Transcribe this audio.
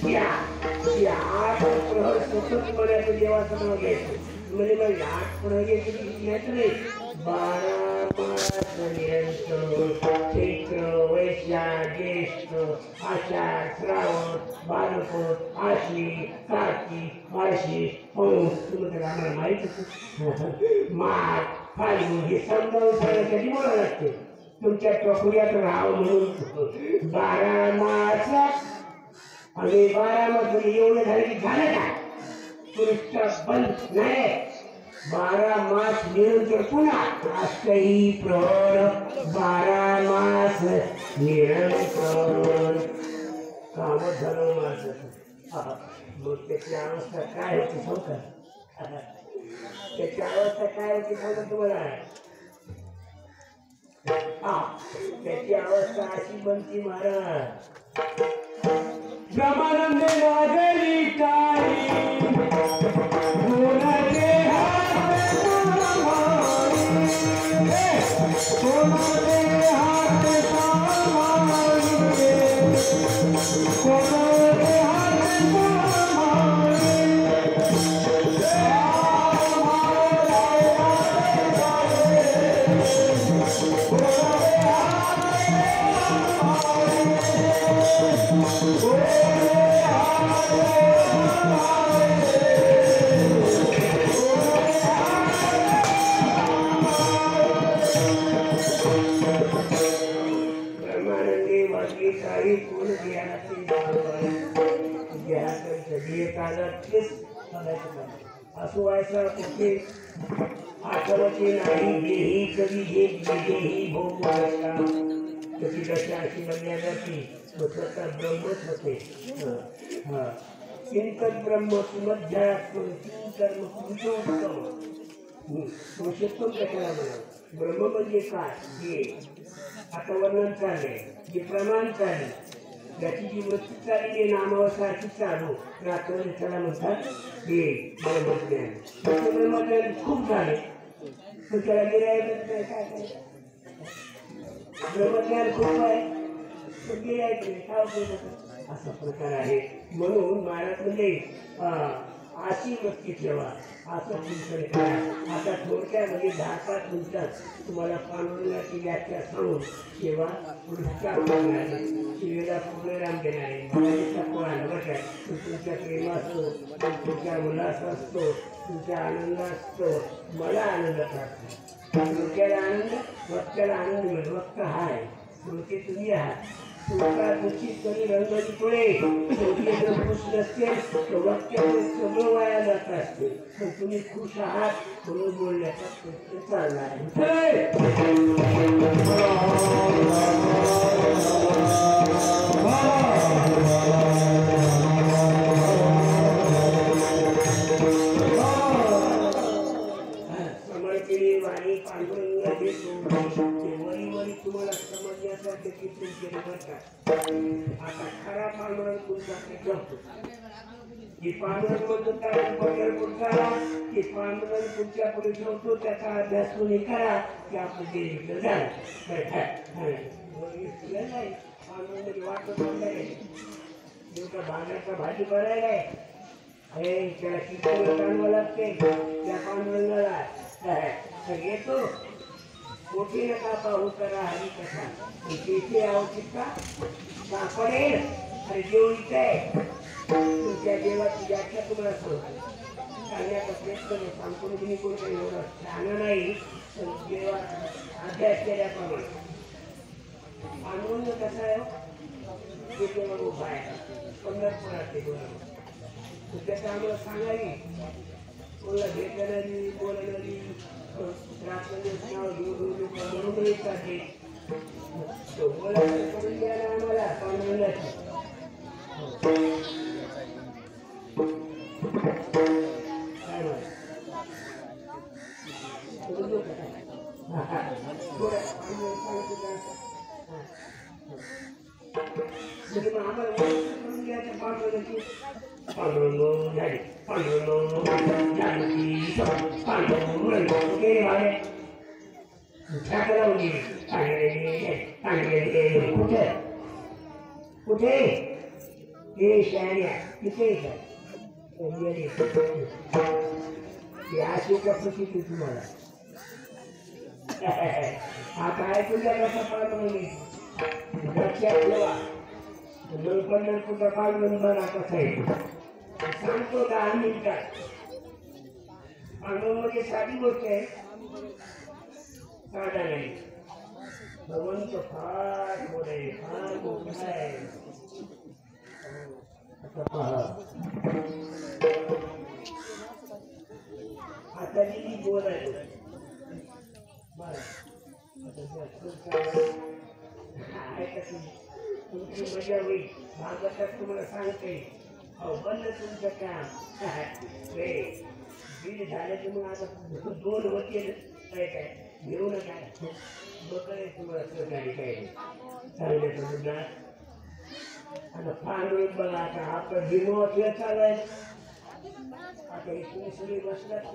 या या आठ प्रहर सतत म्हणायचं देवाचं नाव घ्यायचं म्हणजे मग आठ प्रहर घ्यायचं नाही 12 मास चैत्र वैशाख ज्येष्ठ आषाढ श्रावण भाद्रपद आश्विन कार्तिक मार्गशीर्ष पौष तुम्हाला आम्हाला माहिती माघ फाल्गुन हे समजावून सांगण्यासाठी मला लागते तुमच्या टोकऱ्यात राहावं म्हणून 12 मास आणि 12 मास एवढं झालं की झालं का पुरुषचा बंद नाही 12 मास निरंतर पुन्हा अष्टही प्रहर 12 मास निरंतर काम झालं माझं मग त्याची अवस्था काय होती सांगता त्याची अवस्था काय होती सांगता तुम्हाला त्याची अवस्था अशी बनती महाराज ब्रह्मानंद नागरी काही असो व्हायचं कुठे आठवते नाही हेही कधी एक विजयही भोग व्हायचा त्याची दशा अशी म्हणल्या जाते तो स्वतः ब्रह्मच होते चिंतन ब्रह्म सुमध्यात कर्म पुरुषोत्तम पुरुषोत्तम कशाला म्हणा ब्रह्म म्हणजे काय हे आता वर्णन चाललंय जे प्रमाण चालले त्याची जी वृत्ती चालली नामावसाची चालू रात्र त्याला म्हणतात हे ब्रह्मज्ञान ब्रह्मज्ञान खूप झाले पण त्याला गिरायचं काय काय ब्रह्मज्ञान खूप आहे पण गिरायचं काय उपयोग असा प्रकार आहे म्हणून महाराज म्हणजे अशी वृत्ती ठेवा असं चिंतन करा आता थोडक्यामध्ये 10-5 मिनिटात तुम्हाला पांडुरंगाची व्याख्या सांगून सेवा पुढच्या शिवेला पूर्णराम देणारे महाराजांचा कोण बघा तुमच्या प्रेमासो तुमच्या उल्हास असतो तुमच्या आनंद असतो मला आनंद असतो डोक्याला आनंद वक्त्याला आनंद मिळतो वक्त हा आहे डोके तुम्ही आहात तुमचा दूषित कधी रंगाची पुढे डोके जर खुश नसते तर वक्त्यामुळे सगळं वाया जात असते पण तुम्ही खुश आहात म्हणून बोलण्याचा प्रश्न चालला आहे समर्पिणी वाणी पांडुरंगा देतो वरी वरी तुम्हाला समजण्यासाठी कीर्तन करतात आता खरा पांडुरंग तुमचा जपतो की पांडुरंग म्हणतो त्या पंढरपूरचा की पांडुरंग तुमच्या पुढे ठेवतो त्याचा अभ्यास तुम्ही करा की आपलं ते झालं पांडुरंग वाटत देवता भागाचा भाजी करायला आहे त्याला कीर्तन करावं लागते त्या पांडुरंगाला येतो मोठी नका पाहू करा हरी कथा तिथे आवश्यकता सापडेल आणि देव इथे आहे तुमच्या देवाची व्याख्या तुम्हाला सांगण्याचा प्रयत्न सांगतो तुम्ही कोणतं एवढं छान नाही पण देवा अभ्यास केल्याप्रमाणे आनंद कसा आहे तिथे मग उभा आहे पंढरपुरात ते बरोबर त्याचं आम्हाला सांगावी कोणाला भेटणारी बोलणारी रात्री नाव घेऊन म्हणून येतात बोलायचं करून द्यायला आम्हाला पांडुरंगाची काय आम्हाला करून द्यायचं पांडुरंगाची पांडुरंग झाली पांडुरंग जानकी पांडुरंग वगैरे वाले ठाकरा वगैरे कुठे कुठे हे शहाण्या तिथे काय अशी कसं किती तुम्हाला आता ऐकून द्या कसा पाळून लक्षात ठेवा पंढरपूरचा पाळून बघा कसा आहे सांगतो 10 मिनिटात म्हणजे साधी गोष्ट आहे साधा नाही भगवंत फार मोठे फार मोठा आहे आता पहा आता जी बोल आहे तुमची मजा होईल भागवतात तुम्हाला सांगते अहो बंद तुमचं काम बीड झालं तर मग आता 2 होते काय घेऊ नका बघाय तुम्हाला सहकारी काय चांगल्या मुद्दा आता पांढरून बघा आता आपलं भीमो खेळ चालू आहे आता हे तुम्ही सगळे बसलात